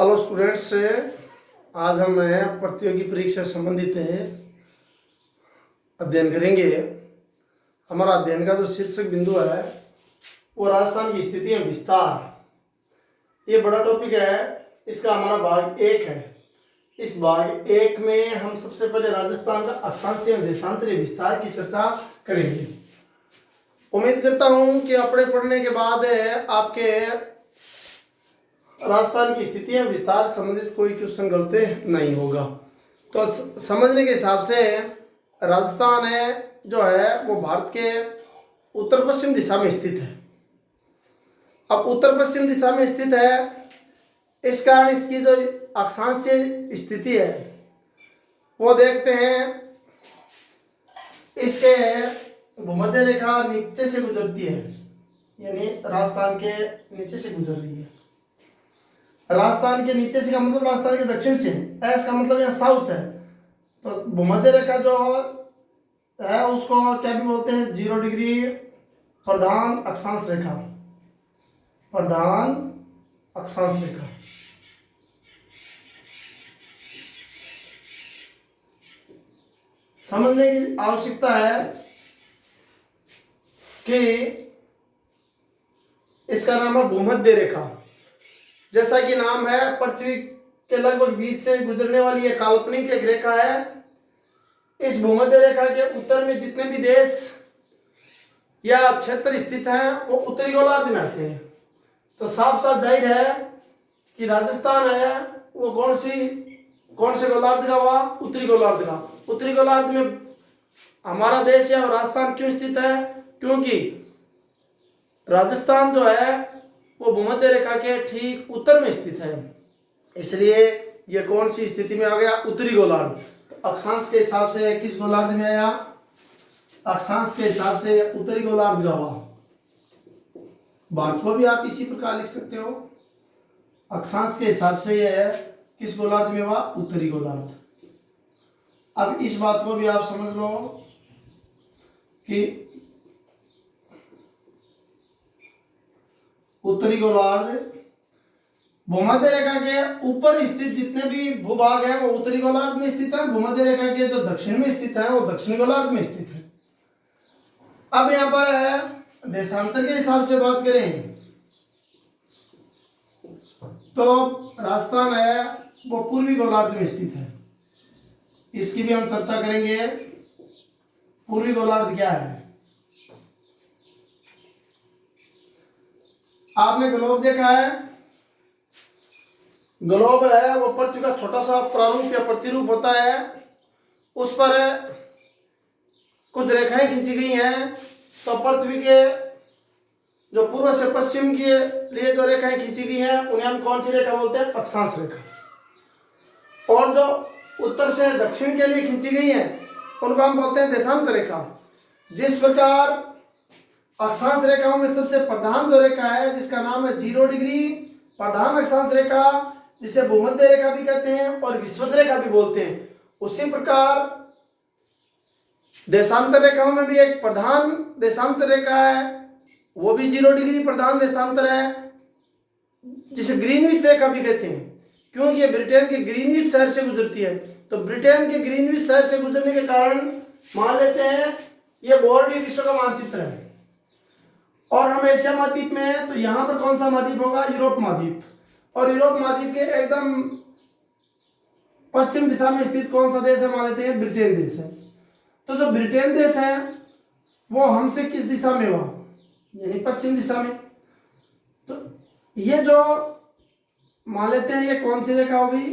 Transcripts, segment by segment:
Hello students, आज हम प्रतियोगी परीक्षा से संबंधित अध्ययन करेंगे। हमारा अध्ययन का जो शीर्षक बिंदु है वो राजस्थान की स्थिति में विस्तार। ये बड़ा टॉपिक है, इसका हमारा भाग 1 है। इस भाग 1 में हम सबसे पहले राजस्थान का अक्षांशीय एवं देशांतरीय विस्तार की चर्चा करेंगे। उम्मीद करता हूँ कि अपने पढ़ने के बाद आपके राजस्थान की स्थिति एवं विस्तार संबंधित कोई क्वेश्चन गलत नहीं होगा। तो समझने के हिसाब से राजस्थान जो है वो भारत के उत्तर पश्चिम दिशा में स्थित है। अब उत्तर पश्चिम दिशा में स्थित है, इस कारण इसकी जो अक्षांशीय स्थिति है वो देखते हैं। इसके भूमध्य रेखा नीचे से गुजरती है, यानी राजस्थान के नीचे से गुजर रही है। राजस्थान के नीचे से का मतलब राजस्थान के दक्षिण से, एस का मतलब यहाँ साउथ है। तो भूमध्य रेखा जो है उसको क्या भी बोलते हैं, 0 डिग्री प्रधान अक्षांश रेखा। प्रधान अक्षांश रेखा समझने की आवश्यकता है कि इसका नाम है भूमध्य रेखा। जैसा कि नाम है, पृथ्वी के लगभग बीच से गुजरने वाली यह काल्पनिक एक रेखा है। इस भूमध्य रेखा के उत्तर में जितने भी देश या क्षेत्र स्थित हैं वो उत्तरी गोलार्ध में आते हैं। तो साफ साफ जाहिर है कि राजस्थान है वो कौन से गोलार्ध का हुआ, उत्तरी गोलार्ध का। उत्तरी गोलार्ध में हमारा देश या राजस्थान क्यों स्थित है? क्योंकि राजस्थान जो है वो भूमध्य रेखा के ठीक उत्तर में स्थित है, इसलिए ये कौन सी स्थिति में आ गया, उत्तरी गोलार्ध। तो अक्षांश के हिसाब से किस गोलार्ध में आया? अक्षांश के हिसाब से उत्तरी गोलार्ध का हुआ। भारत को भी आप इसी प्रकार लिख सकते हो। अक्षांश के हिसाब से यह किस गोलार्ध में हुआ, उत्तरी गोलार्ध। अब इस बात को भी आप समझ लो कि उत्तरी गोलार्ध भूमध्य रेखा के ऊपर स्थित जितने भी भूभाग हैं वो उत्तरी गोलार्ध में स्थित है। भूमध्य रेखा के जो दक्षिण में स्थित है वो दक्षिण गोलार्ध में स्थित है। अब यहाँ पर देशांतर के हिसाब से बात करें तो राजस्थान है वो पूर्वी गोलार्ध में स्थित है। इसकी भी हम चर्चा करेंगे। पूर्वी गोलार्ध क्या है? आपने ग्लोब देखा है? ग्लोब है वो पृथ्वी का छोटा सा प्रारूप या प्रतिरूप होता है। उस पर कुछ रेखाएं खींची गई हैं। तो पृथ्वी के जो पूर्व से पश्चिम के लिए जो रेखाएं खींची गई हैं उन्हें हम कौन सी रेखा बोलते हैं? अक्षांश रेखा। और जो उत्तर से दक्षिण के लिए खींची गई हैं उनको हम बोलते हैं देशांतर रेखा। जिस प्रकार अक्षांश रेखाओं में सबसे प्रधान जो रेखा है जिसका नाम है 0 डिग्री प्रधान अक्षांश रेखा, जिसे भूमध्य रेखा भी कहते हैं और विषुवत रेखा भी बोलते हैं, उसी प्रकार देशांतर रेखाओं में भी एक प्रधान देशांतर रेखा है, वो भी 0 डिग्री प्रधान देशांतर है, जिसे ग्रीनविच रेखा भी कहते हैं। क्योंकि ये ब्रिटेन के ग्रीनविच शहर से गुजरती है। तो ब्रिटेन के ग्रीनविच शहर से गुजरने के कारण मान लेते हैं ये बोर्ड विश्व का मानचित्र है। और हम एशिया महाद्वीप में हैं तो यहाँ पर कौन सा महाद्वीप होगा? यूरोप महाद्वीप। और यूरोप महाद्वीप के एकदम पश्चिम दिशा में स्थित कौन सा देश है? मान लेते हैं ब्रिटेन देश है। तो जो ब्रिटेन देश है वो हमसे किस दिशा में हुआ? यानी पश्चिम दिशा में। तो ये जो मान लेते हैं ये कौन सी रेखा होगी?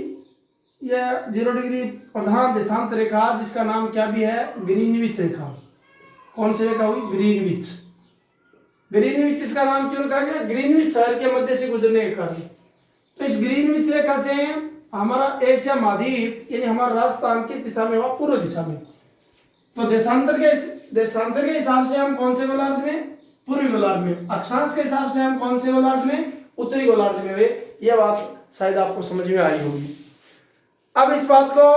ये 0 डिग्री प्रधान देशांत रेखा, जिसका नाम क्या भी है? ग्रीनविच रेखा। कौन सी रेखा होगी? ग्रीनविच। ग्रीनविच इसका नाम क्यों रखा गया? ग्रीनविच शहर के मध्य से गुजरने के कारण। तो इस ग्रीनविच रेखा से हमारा एशिया महाद्वीप यानी हमारा राजस्थान किस दिशा में हुआ? पूर्व दिशा में। तो देशांतर के हिसाब से हम कौन से गोलार्ध में? पूर्वी गोलार्ध में। अक्षांश के हिसाब से हम कौन से गोलार्ध में? उत्तरी गोलार्ध में हुए। यह बात शायद आपको समझ में आई होगी। अब इस बात को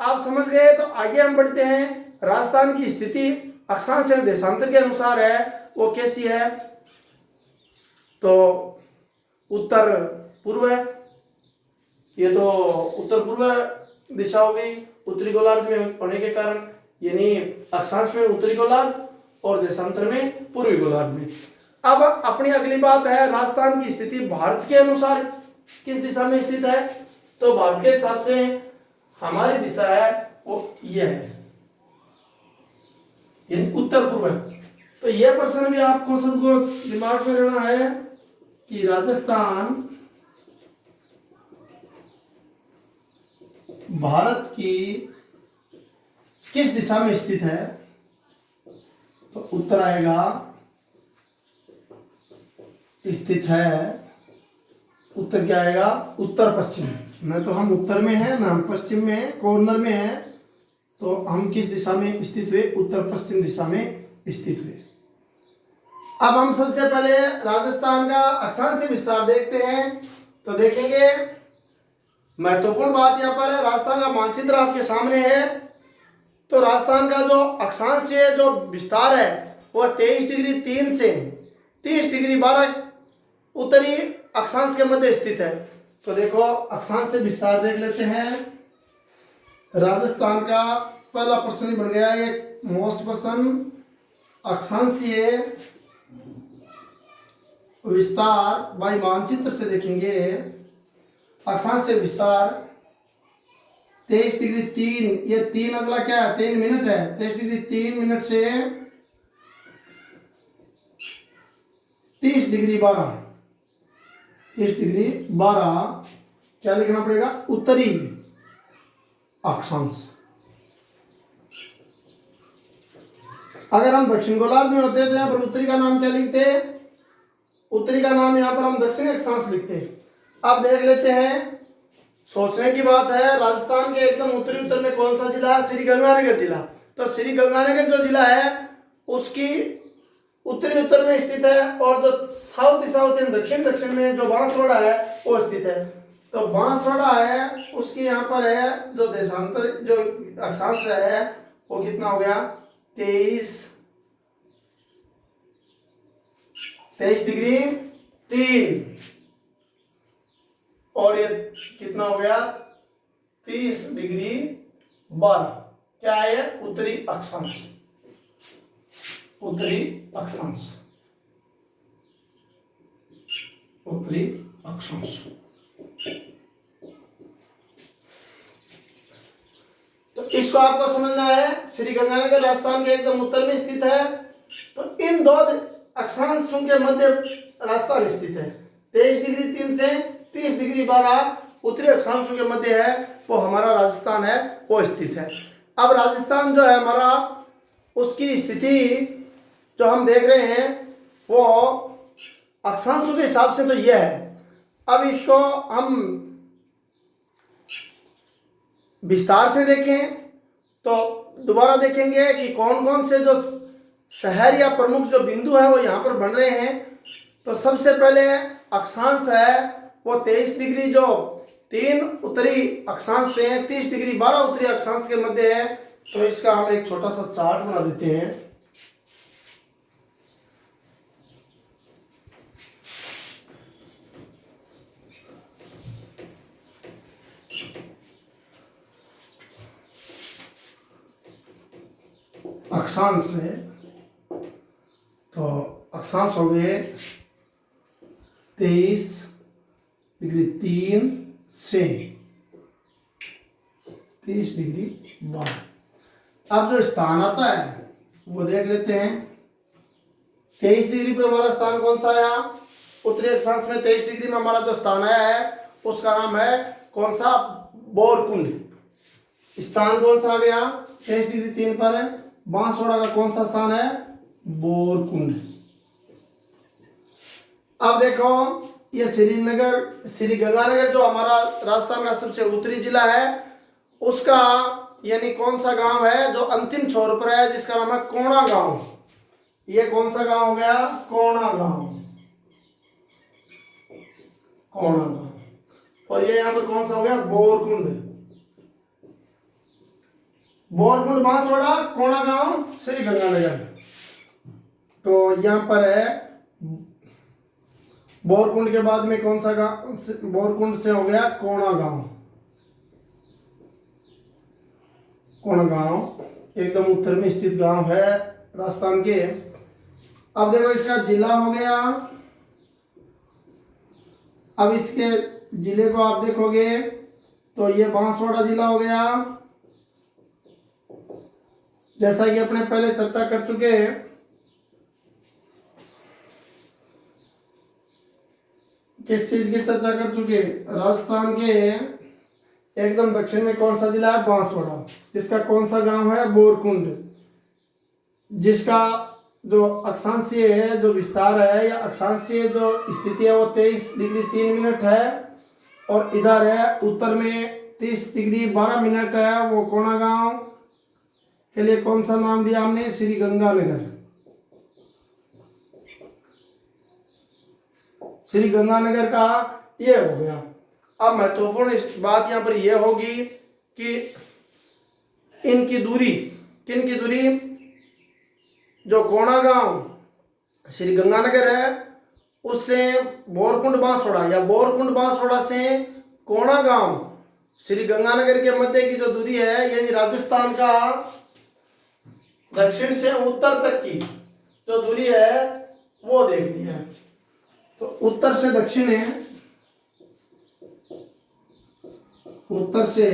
आप समझ गए तो आगे हम बढ़ते हैं। राजस्थान की स्थिति अक्षांश एवं देशांतर के अनुसार है वो कैसी है? तो उत्तर पूर्व है, ये तो उत्तर पूर्व दिशा हो गई उत्तरी गोलार्ध में होने के कारण, यानी अक्षांश में उत्तरी गोलार्ध और देशांतर में पूर्वी गोलार्ध में। अब अपनी अगली बात है राजस्थान की स्थिति भारत के अनुसार किस दिशा में स्थित है। तो भारत के हिसाब से हमारी दिशा है वो ये है, यानी उत्तर पूर्व है। तो यह प्रश्न भी आपको सबको दिमाग में रहना है कि राजस्थान भारत की किस दिशा में स्थित है। तो उत्तर आएगा स्थित है, उत्तर क्या आएगा, उत्तर पश्चिम। न तो हम उत्तर में हैं, न हम पश्चिम में हैं, कॉर्नर में हैं। तो हम किस दिशा में स्थित हुए, उत्तर पश्चिम दिशा में स्थित हुए। अब हम सबसे पहले राजस्थान का अक्षांशीय विस्तार देखते हैं। तो देखेंगे महत्वपूर्ण बात यहाँ पर है, राजस्थान का मानचित्र आपके सामने है। तो राजस्थान का जो अक्षांशीय जो विस्तार है वह 23 डिग्री 3 से 30 डिग्री 12 उत्तरी अक्षांश के मध्य स्थित है। तो देखो अक्षांश से विस्तार देख लेते हैं। राजस्थान का पहला प्रश्न बन गया, एक मोस्ट प्रश्न, अक्षांशीय विस्तार बाई मानचित्र से देखेंगे। अक्षांशीय विस्तार 23 डिग्री 3, ये 3 अगला क्या है, 3 मिनट है। 23 डिग्री 3 मिनट से 30 डिग्री 12, 30 डिग्री 12 क्या लिखना पड़ेगा, उत्तरी अक्षांश। अगर हम दक्षिण गोलार्ध में होते तो यहाँ पर उत्तरी का नाम क्या लिखते, उत्तरी का नाम यहाँ पर हम दक्षिणी अक्षांश लिखते। अब देख लेते हैं, सोचने की बात है, राजस्थान के एकदम उत्तरी उत्तर में कौन सा जिला है, श्री गंगानगर जिला। तो श्री गंगानगर जो जिला है उसकी उत्तरी उत्तर में स्थित है, और जो साउथ एंड दक्षिण दक्षिण में जो बांसवाड़ा है वो स्थित है। तो बांसवाड़ा है उसकी यहाँ पर है जो देशांतर जो अक्षांश है वो कितना हो गया, 23 डिग्री 3, और ये कितना हो गया 30 डिग्री 12। क्या है, उत्तरी अक्षांश, उत्तरी अक्षांश, उत्तरी अक्षांश। तो इसको आपको समझना है, श्री गंगानगर राजस्थान के एकदम उत्तर में स्थित है। तो इन दो अक्षांशों के मध्य राजस्थान स्थित है। 23 डिग्री 3 से 30 डिग्री 12 उत्तरी अक्षांशों के मध्य है, वो हमारा राजस्थान है, वो स्थित है। अब राजस्थान जो है हमारा, उसकी स्थिति जो हम देख रहे हैं वो अक्षांशों के हिसाब से तो यह है। अब इसको हम विस्तार से देखें तो दोबारा देखेंगे कि कौन कौन से जो शहर या प्रमुख जो बिंदु है वो यहाँ पर बन रहे हैं। तो सबसे पहले अक्षांश है वो 23 डिग्री जो 3 उत्तरी अक्षांश से 30 डिग्री 12 उत्तरी अक्षांश के मध्य है। तो इसका हम एक छोटा सा चार्ट बना देते हैं। अक्षांश में तो अक्षांश हो गए 23 डिग्री 3 से 30 डिग्री 12। अब जो स्थान आता है वो देख लेते हैं। 23 डिग्री पर हमारा स्थान कौन सा आया, उत्तरी अक्षांश में 23 डिग्री में हमारा जो स्थान आया है उसका नाम है कौन सा, बोरकुंड। स्थान कौन सा आ गया 23 डिग्री 3 पर, बांसवाड़ा का कौन सा स्थान है, बोरकुंड। अब देखो ये श्री गंगानगर जो हमारा राजस्थान का सबसे उत्तरी जिला है उसका यानी कौन सा गांव है जो अंतिम छोर पर है, जिसका नाम है कोणा गांव। ये कौन सा गांव हो गया, कोणा गांव, कोणा गांव। और ये यहाँ पर कौन सा हो गया, बोरकुंड। बोरकुंड बांसवाड़ा, कोणा गांव, श्री गंगानगर। तो यहाँ पर है बोरकुंड के बाद में कौन सा गांव, बोरकुंड से हो गया कोणा गांव। कोणा गांव एकदम उत्तर में स्थित गांव है राजस्थान के। अब देखो इसका जिला हो गया। अब इसके जिले को आप देखोगे तो ये बांसवाड़ा जिला हो गया। जैसा कि अपने पहले चर्चा कर चुके हैं, किस चीज की चर्चा कर चुके, राजस्थान के एकदम दक्षिण में कौन सा जिला है, बांसवाड़ा, जिसका कौन सा गांव है, बोरकुंड, जिसका जो अक्षांशीय है, जो विस्तार है या अक्षांशीय जो स्थिति है वो 23 डिग्री 3 मिनट है, और इधर है उत्तर में 30 डिग्री 12 मिनट है। वो कोणा गांव के लिए कौन सा नाम दिया हमने, श्री गंगानगर। श्री गंगानगर का ये हो गया। अब महत्वपूर्ण बात यहाँ पर यह होगी कि इनकी दूरी, किन की दूरी, जो कोणा गांव श्री गंगानगर है उससे बोरकुंड बांसवाड़ा या बोरकुंड बांसवाड़ा से कोणा गांव श्री गंगानगर के मध्य की जो दूरी है, यानी राजस्थान का दक्षिण से उत्तर तक की जो दूरी है वो देखनी है। तो उत्तर से दक्षिण है, उत्तर से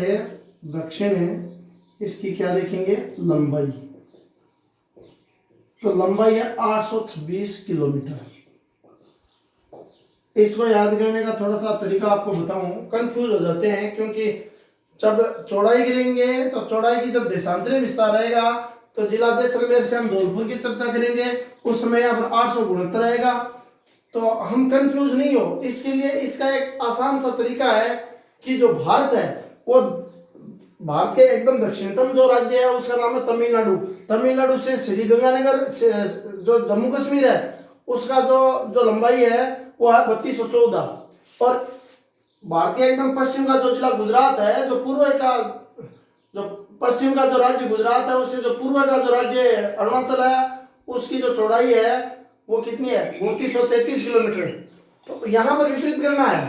दक्षिण है, इसकी क्या देखेंगे, लंबाई। तो लंबाई है 826 किलोमीटर। इसको याद करने का थोड़ा सा तरीका आपको बताऊं, कंफ्यूज हो जाते हैं क्योंकि जब चौड़ाई गिरेंगे तो चौड़ाई की जब देशांतरी विस्तार रहेगा तो जिला जैसलमेर से हम धौलपुर की चर्चा करेंगे, उस समय यहाँ पर 869 रहेगा। तो हम कंफ्यूज नहीं हो, इसके लिए इसका एक आसान सा तरीका है कि जो भारत है वो भारत के एकदम दक्षिणतम जो राज्य है उसका नाम है तमिलनाडु। तमिलनाडु से श्री गंगानगर जो जम्मू कश्मीर है उसका जो लंबाई है वो है 3214। और भारत के एकदम पश्चिम का जो जिला गुजरात है, जो पूर्व का जो पश्चिम का जो राज्य गुजरात है उससे जो पूर्व का जो राज्य अरुणाचल है उसकी जो चौड़ाई है वो कितनी है, 3233 किलोमीटर। तो यहाँ पर विपरीत करना है,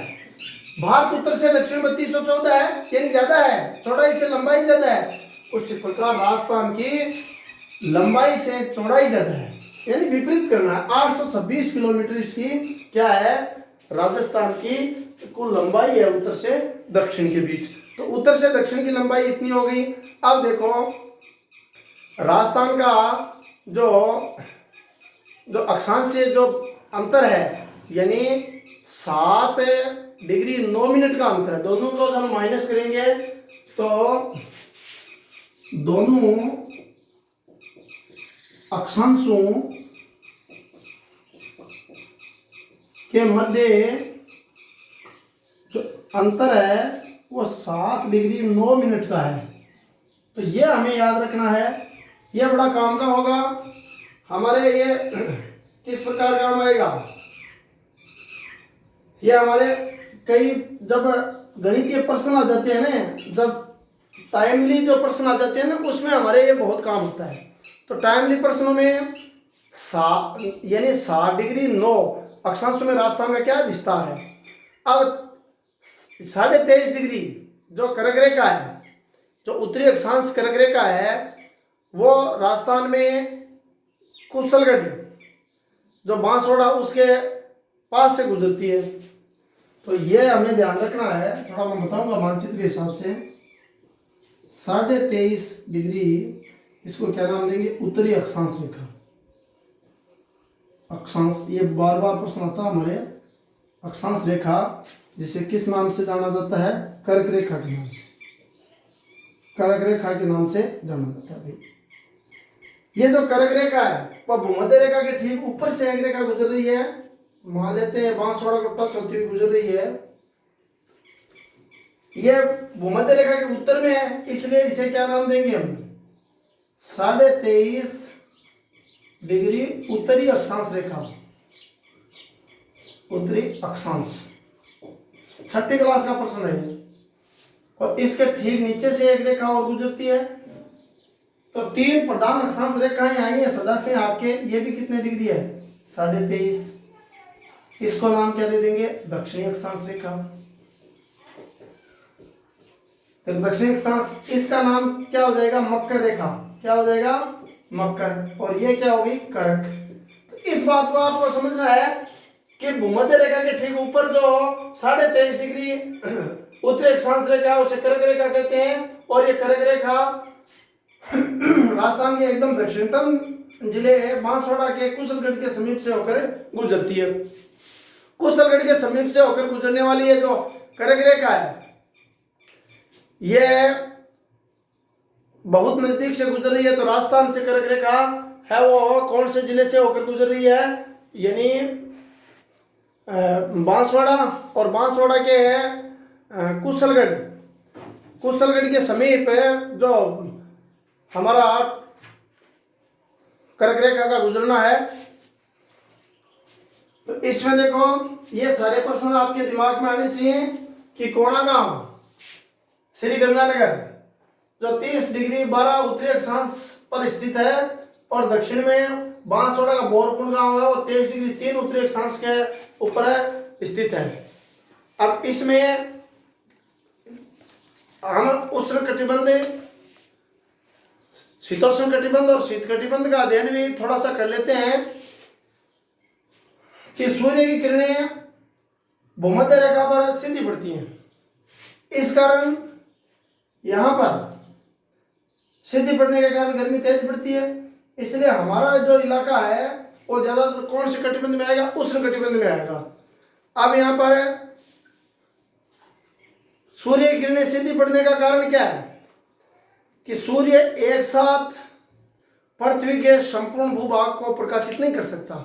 भारत उत्तर से दक्षिण 3214 है यानी ज्यादा है, चौड़ाई से लंबाई ज्यादा है। उसी प्रकार राजस्थान की लंबाई से चौड़ाई ज्यादा है, यानी विपरीत करना है। 826 किलोमीटर इसकी क्या है, राजस्थान की कुल लंबाई है उत्तर से दक्षिण के बीच। तो उत्तर से दक्षिण की लंबाई इतनी हो गई। अब देखो राजस्थान का जो अक्षांश से जो अंतर है, यानी 7 डिग्री 9 मिनट का अंतर है। दोनों को हम माइनस करेंगे तो दोनों अक्षांशों के मध्य जो अंतर है वो 7 डिग्री 9 मिनट का है। तो ये हमें याद रखना है, ये बड़ा काम का होगा हमारे। ये किस प्रकार काम आएगा, ये हमारे कई जब गणितीय प्रश्न आ जाते हैं ना, जब टाइमली जो प्रश्न आ जाते हैं ना उसमें हमारे ये बहुत काम होता है। तो टाइमली प्रश्नों में यानी 7 डिग्री 9 अक्षांश में राजस्थान का क्या विस्तार है। अब 23.5 डिग्री जो कर्क रेखा है, जो उत्तरी अक्षांश कर्क रेखा है वो राजस्थान में कुशलगढ़ जो बांसवाड़ा उसके पास से गुजरती है। तो ये हमें ध्यान रखना है, थोड़ा मैं बताऊंगा मानचित्र के हिसाब से। 23.5 डिग्री इसको क्या नाम देंगे, उत्तरी अक्षांश रेखा। अक्षांश, ये बार बार प्रश्न आता हमारे, अक्षांश रेखा जिसे किस नाम से जाना जाता है, कर्क रेखा के नाम से, कर्क रेखा के नाम से जाना जाता है भाई। ये जो कर्क रेखा है वह भूमध्य रेखा के ठीक ऊपर से एक रेखा गुजर रही है, मान लेते हैं बांसवाड़ा को टच होती हुई गुजर रही है। ये भूमध्य रेखा के उत्तर में है, इसलिए इसे क्या नाम देंगे हम, 23.5 डिग्री उत्तरी अक्षांश रेखा, उत्तरी अक्षांश। 6ठी क्लास का प्रश्न है। और इसके ठीक नीचे से एक रेखा और गुजरती है। तो 3 प्रधान अक्षांश रेखाएं आई है सदा से आपके, ये भी कितने डिग्री है, 23.5। इसको नाम क्या दे देंगे, दक्षिणी अक्षांश रेखा। तो दक्षिणी अक्षांश, इसका नाम क्या हो जाएगा, मकर रेखा। क्या हो जाएगा, मकर। और ये क्या होगी, कर्क। तो इस बात को आपको समझना है कि भूमध्य रेखा के ठीक ऊपर जो 23.5 डिग्री उत्तरी अक्षांश रेखा है उसे कर्क रेखा कहते हैं। और ये कर्क रेखा राजस्थान के एकदम दक्षिणतम जिले बांसवाड़ा के कुशलगढ़ के समीप से होकर गुजरती है। कुशलगढ़ के समीप से होकर गुजरने वाली ये जो कर्क रेखा है, ये बहुत नजदीक से गुजर रही है। तो राजस्थान से कर्क रेखा है वो कौन से जिले से होकर गुजर रही है, यानी बांसवाड़ा। और बांसवाड़ा के कुशलगढ़, कुशलगढ़ के समीप जो हमारा कर्क रेखा का गुजरना है। तो इसमें देखो ये सारे प्रश्न आपके दिमाग में आने चाहिए कि कोणा गांव श्री गंगानगर जो 30 डिग्री 12 उत्तरी अक्षांश पर स्थित है, और दक्षिण में बांसवाड़ा का बोरकुंड गांव है वो 23 डिग्री 3 उत्तरी अक्षांश के ऊपर स्थित है। अब इसमें हम उष्ण कटिबंध, शीतोष्ण कटिबंध और शीत कटिबंध का अध्ययन भी थोड़ा सा कर लेते हैं कि सूर्य की किरणें भूमध्य रेखा पर सीधी पड़ती हैं। इस कारण यहां पर सीधी पड़ने के कारण गर्मी तेज पड़ती है। इसलिए हमारा जो इलाका है वो ज्यादातर कौन से कटिबंध में आएगा, उष्ण कटिबंध में आएगा। अब यहाँ पर सूर्य की किरणें सीधी पड़ने का कारण क्या है कि सूर्य एक साथ पृथ्वी के संपूर्ण भूभाग को प्रकाशित नहीं कर सकता।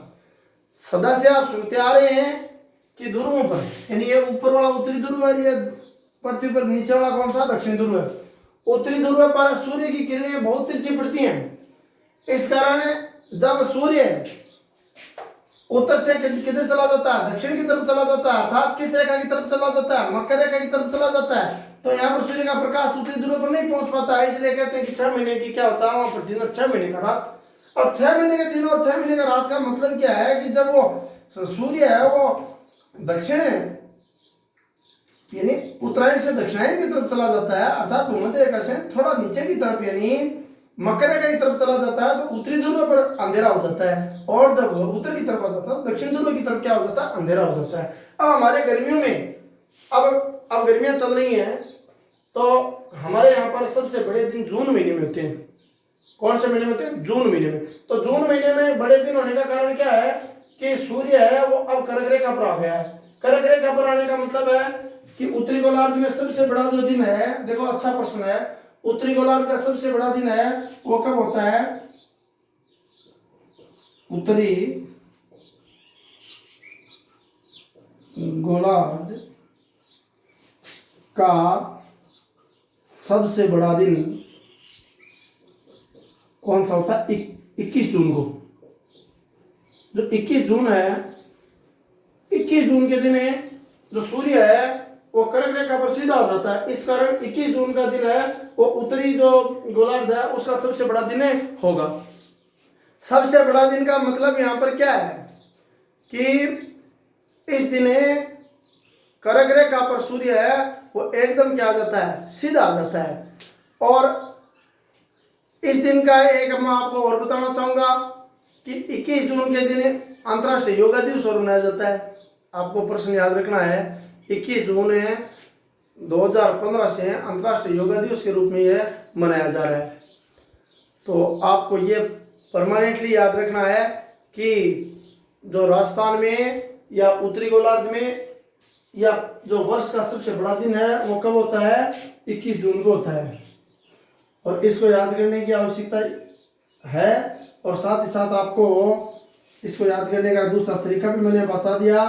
सदा से आप सुनते आ रहे हैं कि ध्रुवों पर, यानी ये ऊपर वाला उत्तरी ध्रुव है, ये पृथ्वी पर नीचे वाला कौन सा, दक्षिणी ध्रुव है। उत्तरी ध्रुव पर सूर्य की किरणें बहुत तिरछी पड़ती हैं। इस कारण जब सूर्य उत्तर से किधर चला जाता है, दक्षिण की तरफ चला जाता है, अर्थात किस रेखा की तरफ चला जाता है, मकर रेखा की तरफ चला जाता है, तो यहाँ पर सूर्य का प्रकाश उत्तरी ध्रुव पर नहीं पहुंच पाता है। इसलिए कहते हैं कि 6 महीने की क्या होता है वहां पर दिन और 6 महीने का रात। और 6 महीने का दिन और 6 महीने का रात का मतलब क्या है कि जब वो सूर्य है वो दक्षिण यानी उत्तरायण से दक्षिणायन की तरफ चला जाता है, अर्थात भूमध्य रेखा से थोड़ा नीचे की तरफ यानी मकर रेखा की तरफ चला जाता है, तो उत्तरी ध्रुव पर अंधेरा हो जाता है। और जब उत्तर की तरफ आ जाता है दक्षिण ध्रुव की तरफ क्या हो जाता है, अंधेरा हो जाता है। अब हमारे गर्मियों में अब गर्मियां चल रही हैं, तो हमारे यहाँ पर सबसे बड़े दिन जून महीने में होते हैं। कौन से महीने में होते हैं, जून महीने में। तो जून महीने में बड़े दिन होने का कारण क्या है कि सूर्य है वो अब कर्क रेखा पर आ गया है। कर्क रेखा पर आने का मतलब है कि उत्तरी गोलार्ध में सबसे बड़ा जो दिन है, देखो अच्छा प्रश्न है, उत्तरी गोलार्ध का सबसे बड़ा दिन है वो कब होता है, उत्तरी गोलार्ध का सबसे बड़ा दिन कौन सा होता है, 21 जून को। जो 21 जून है, 21 जून के दिन जो सूर्य है वो कर्क रेखा पर सीधा हो जाता है। इस कारण 21 जून का दिन है वो उत्तरी जो गोलार्ध है उसका सबसे बड़ा दिन होगा। सबसे बड़ा दिन का मतलब यहाँ पर क्या है कि इस दिन कर्क रेखा पर सूर्य है वो एकदम क्या आ जाता है, सीधा आ जाता है। और इस दिन का एक मैं आपको और बताना चाहूंगा कि 21 जून के दिन अंतर्राष्ट्रीय योगा दिवस और मनाया जाता है। आपको प्रश्न याद रखना है, 21 जून 2015 से अंतर्राष्ट्रीय योगा दिवस के रूप में यह मनाया जा रहा है। तो आपको ये परमानेंटली याद रखना है कि जो राजस्थान में या उत्तरी गोलार्ध में या जो वर्ष का सबसे बड़ा दिन है वो कब होता है, 21 जून को होता है। और इसको याद करने की आवश्यकता है। और साथ ही साथ आपको इसको याद करने का दूसरा तरीका भी मैंने बता दिया।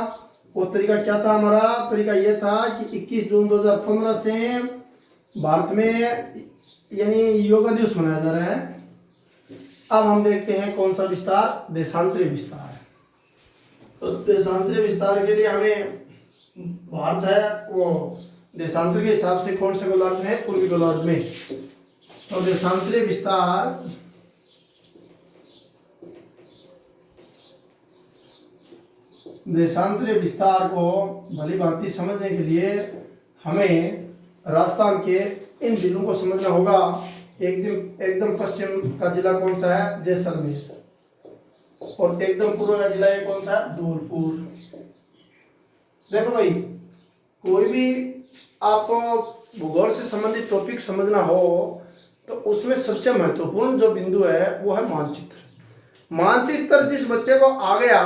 वो तरीका क्या था, हमारा तरीका ये था कि 21 जून 2015 से भारत में यानी योगा दिवस मनाया जा रहा है। अब हम देखते हैं कौन सा विस्तार, देशांतरीय विस्तार। तो देशांतरीय विस्तार के लिए हमें भारत है वो देशांतर के हिसाब से कौन से गोलार्ध में है, पूर्वी गोलार्ध में। तो देशांतरीय विस्तार देशांतरीय विस्तार को भली भांति समझने के लिए हमें राजस्थान के इन जिलों को समझना होगा। एकदम पश्चिम का जिला कौन सा है? जैसलमेर। और एकदम पूर्व का जिला कौन सा है? धौलपुर। देखो भाई, कोई भी आपको भूगोल से संबंधित टॉपिक समझना हो तो उसमें सबसे महत्वपूर्ण जो बिंदु है वो है मानचित्र। मानचित्र जिस बच्चे को आ गया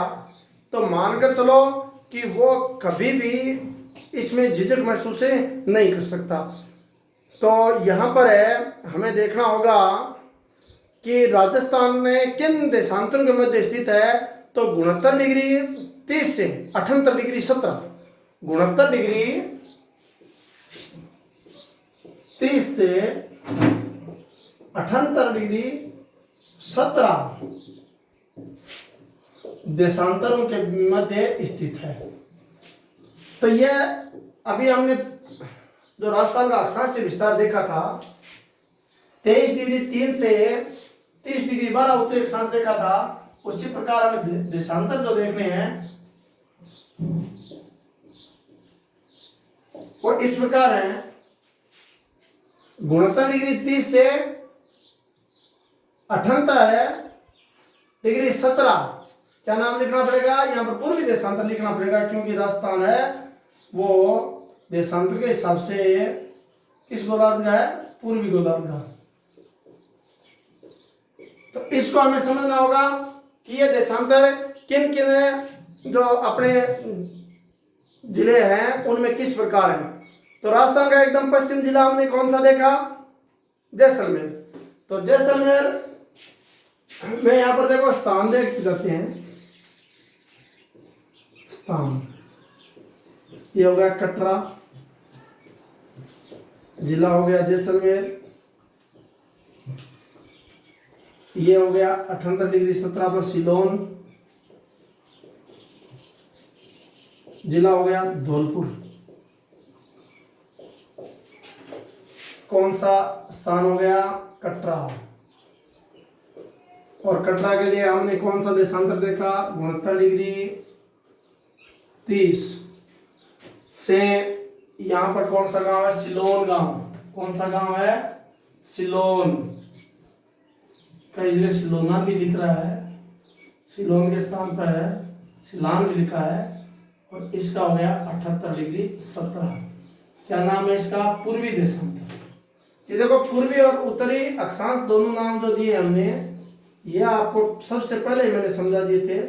तो मानकर चलो कि वो कभी भी इसमें झिझक महसूस नहीं कर सकता। तो यहाँ पर है, हमें देखना होगा कि राजस्थान में किन देशांतरों के मध्य स्थित है। तो 69 डिग्री 30 से 78 डिग्री 17, 69 डिग्री 30 से 78 डिग्री 17 देशांतरों के मध्य स्थित है। तो यह अभी हमने जो राजस्थान का अक्षांश विस्तार देखा था, 23 डिग्री 3 से 30 डिग्री 12 उत्तरी अक्षांश देखा था, उसी प्रकार हमें देशांतर जो देखने हैं वो इस प्रकार है। 69 डिग्री 30 से 78 डिग्री 17, क्या नाम लिखना पड़ेगा? यहाँ पर पूर्वी देशांतर लिखना पड़ेगा, क्योंकि राजस्थान है वो देशांतर के हिसाब से किस गोलार्ध का है? पूर्वी गोलार्ध का। तो इसको हमें समझना होगा कि ये देशांतर किन किन जो अपने जिले हैं उनमें किस प्रकार हैं। तो राजस्थान का एकदम पश्चिम जिला हमने कौन सा देखा? जैसलमेर। तो जैसलमेर में यहाँ पर देखो स्थान देख जाते हैं। स्थान ये हो गया कटरा, जिला हो गया जैसलमेर। ये हो गया 78 डिग्री 17 पर सिलोन, जिला हो गया धौलपुर। कौन सा स्थान हो गया? कटरा। और कटरा के लिए हमने कौन सा देशांतर देखा? 69 डिग्री 30 से यहाँ पर कौन सा गांव है? सिलोन गांव। कौन सा गांव है? सिलोन। कई जगह सिलोना भी लिख रहा है, सिलोन के स्थान पर है सिलान भी लिखा है। और इसका हो गया 78 डिग्री 17। क्या नाम है इसका? पूर्वी देशांतर। ये देखो, पूर्वी और उत्तरी अक्षांश दोनों नाम जो दिए हमने, ये आपको सबसे पहले मैंने समझा दिए थे।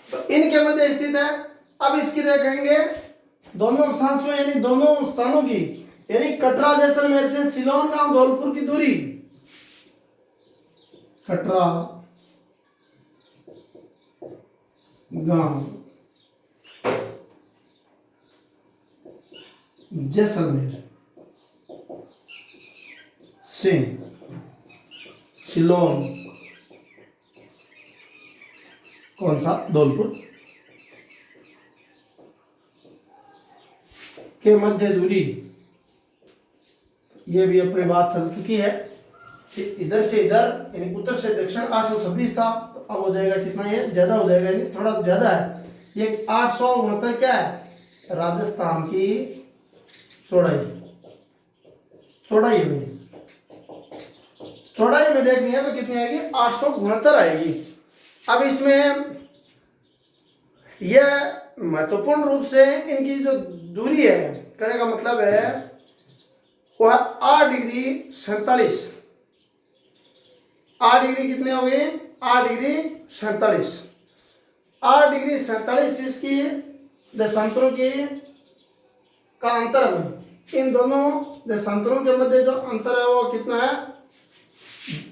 तो इनके मध्य स्थित है। अब इसकी देखेंगे दोनों अक्षांशों यानी दोनों स्थानों की, यानी कटरा जैसलमेर से सिलोन गांव धौलपुर की दूरी। कटरा गांव जैसलमेर से सिलोन कौन सा? धौलपुर के मध्य दूरी। ये भी अपनी बात चल चुकी है कि इधर से इधर यानी उत्तर से दक्षिण 826 था, तो अब हो जाएगा कितना? ये ज्यादा हो जाएगा, यानी थोड़ा ज्यादा है। ये 869 क्या है? राजस्थान की चौड़ाई। चौड़ाई है भाई, चौड़ाई में देखनी है तो कितनी आएगी? 869 आएगी। अब इसमें यह महत्वपूर्ण रूप से इनकी जो दूरी है, कहने का मतलब है वो है 8 डिग्री 47। 8 डिग्री कितने हो गए? 8 डिग्री 47। 8 डिग्री 47 इसकी देशांतरों की का अंतर है। इन दोनों देशांतरों के मध्य जो अंतर है वो कितना है?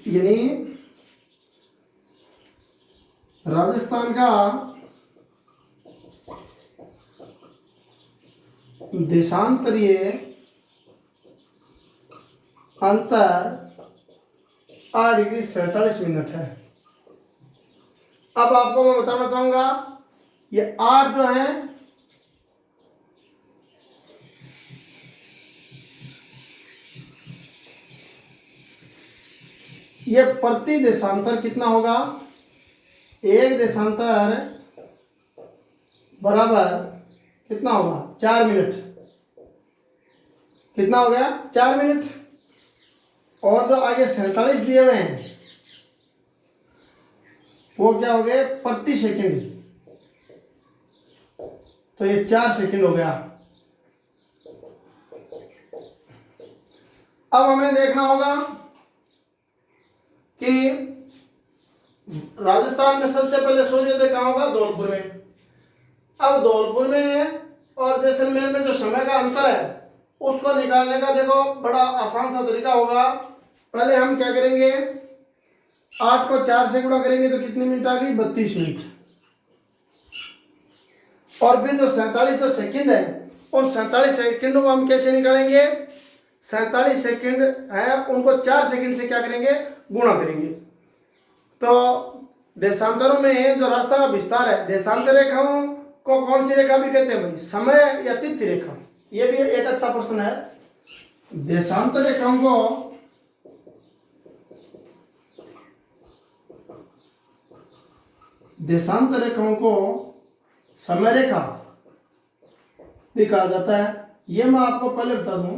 यानी राजस्थान का देशांतरीय अंतर 8 डिग्री 47 मिनट है। अब आपको मैं बताना चाहूंगा, ये 8 जो है ये प्रति देशांतर कितना होगा? एक देशांतर बराबर कितना होगा 4 मिनट। कितना हो गया 4 मिनट। और जो आगे 47 दिए हुए हैं वो क्या हो गए प्रति सेकंड, तो ये 4 सेकंड हो गया। अब हमें देखना होगा कि राजस्थान में सबसे पहले सूर्योदय कहाँ होगा, धौलपुर में। अब धौलपुर में और जैसलमेर में जो समय का अंतर है उसको निकालने का देखो बड़ा आसान सा तरीका होगा। पहले हम क्या करेंगे, 8 को 4 से गुणा करेंगे तो कितनी मिनट आ गई 32 मिनट। और फिर जो 47 जो सेकंड है उन 47 सेकंडों को हम कैसे निकालेंगे, 47 सेकंड है उनको 4 सेकंड से क्या करेंगे गुणा करेंगे। तो देशांतरों में जो रास्ता का विस्तार है, देशांतर रेखाओं को कौन सी रेखा भी कहते हैं भाई, समय या तिथि रेखा, ये भी एक अच्छा प्रश्न है। देशांतर रेखाओं को समय रेखा भी कहा जाता है। ये मैं आपको पहले बता दूं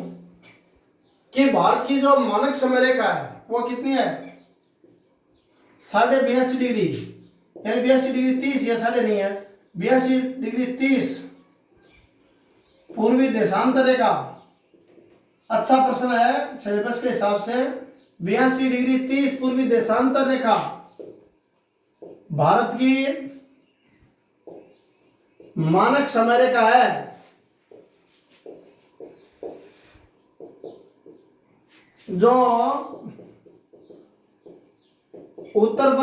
कि भारत की जो मानक समय रेखा है वो कितनी है 82.5 डिग्री, यानी 82 डिग्री 30 या साढ़े नहीं है 82 डिग्री 30 पूर्वी देशांतर रेखा। अच्छा प्रश्न है सिलेबस के हिसाब से। 82 डिग्री 30 पूर्वी देशांतर रेखा भारत की मानक समय रेखा है। जो उत्तर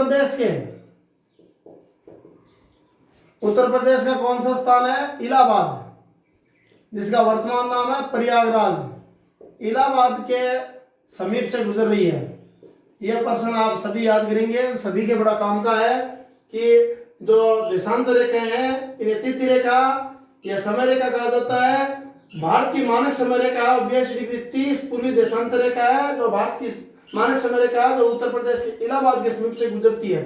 प्रदेश का कौन सा स्थान है, इलाहाबाद, जिसका वर्तमान नाम है प्रयागराज, इलाहाबाद के समीप से गुजर रही है। यह प्रश्न आप सभी याद करेंगे, सभी के बड़ा काम का है कि जो देशांतर रेखा है इन्हें तिथि रेखा या समय रेखा कहा जाता है। भारत की मानक समय रेखा 82 डिग्री 30 पूर्वी देशांतर रेखा है, जो भारत की मानक समय रेखा है जो उत्तर प्रदेश के इलाहाबाद के समीप से गुजरती है।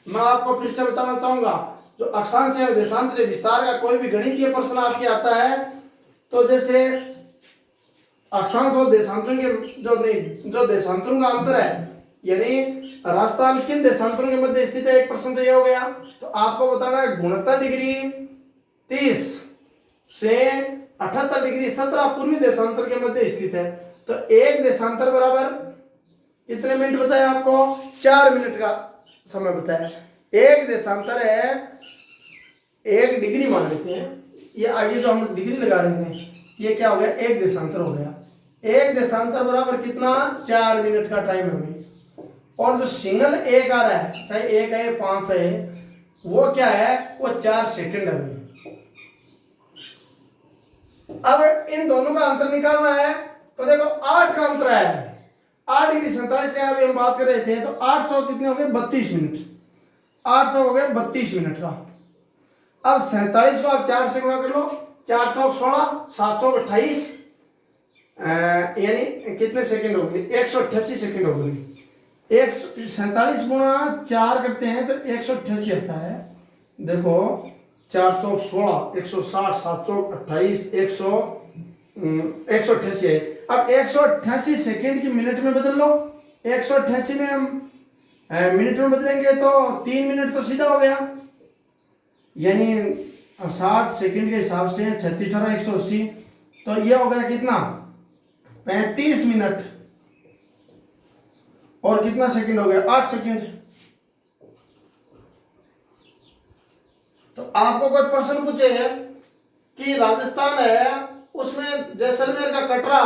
मैं आपको फिर से बताना चाहूंगा, जो अक्षांश या देशांतर विस्तार का कोई भी गणितीय प्रश्न आपके आता है तो जैसे अक्षांश और देशांतरों के जो देशांतरों का अंतर है, यानी राजस्थान किन देशांतरों के मध्य स्थित है, एक प्रश्न तो ये हो गया। तो आपको बताना है 69 डिग्री 30 से 78 डिग्री 17 पूर्वी देशांतर के मध्य स्थित है। तो एक देशांतर बराबर कितने मिनट बताया आपको, 4 मिनट का समय बताया। एक देशांतर है 1 डिग्री मान लेते हैं, ये आगे जो हम डिग्री लगा रहे हैं ये क्या हो गया, एक देशांतर हो गया। एक देशांतर बराबर कितना 4 मिनट का टाइम है। और जो सिंगल एक आ रहा है, चाहे 1 है 5 है, वो क्या है, वो 4 सेकंड है। अब इन दोनों का अंतर निकालना है तो देखो 8 का अंतर है। 8 डिग्री 47 से अभी हम बात कर रहे थे तो 800 कितने हो गए 32 मिनट, 800 हो गए 32 मिनट का। अब 47 को आप 4 से गुणा कर लो, 4 चौक 16, 7 चौक 28, यानी कितने सेकंड हो गए 188 सेकंड हो गए। 47 गुणा 4 करते हैं तो 188 आता है। देखो 4 चौक 16, 160, 7 चौक 28, 188 है। अब 188 सेकंड की मिनट में बदल लो, 188 में हम मिनट में बदलेंगे तो 3 मिनट तो सीधा हो गया, यानी 60 सेकंड के हिसाब से 36 18 180, तो ये हो गया कितना 35 मिनट। और कितना सेकंड हो गया 8 सेकंड। तो आपको कोई प्रश्न पूछे कि राजस्थान है उसमें जैसलमेर का कटरा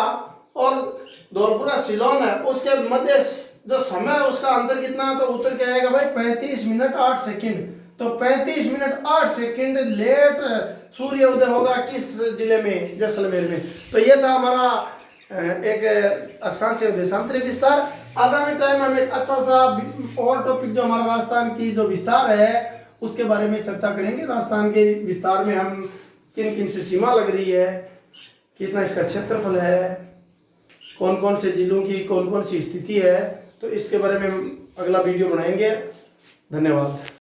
और धौलपुर का सिलोन है, उसके मध्य जो समय है उसका अंतर कितना है, तो उत्तर क्या आएगा भाई 35 मिनट 8 सेकंड। तो 35 मिनट 8 सेकंड लेट सूर्य उदय होगा किस जिले में, जैसलमेर में। तो ये था हमारा एक अक्षांश देशांतरी विस्तार। आगामी टाइम में एक अच्छा सा और टॉपिक जो हमारा राजस्थान की जो विस्तार है उसके बारे में चर्चा करेंगे। राजस्थान के विस्तार में हम किन किन से सीमा लग रही है, कितना इसका क्षेत्रफल है, कौन कौन से जिलों की कौन कौन सी स्थिति है, तो इसके बारे में हम अगला वीडियो बनाएंगे। धन्यवाद।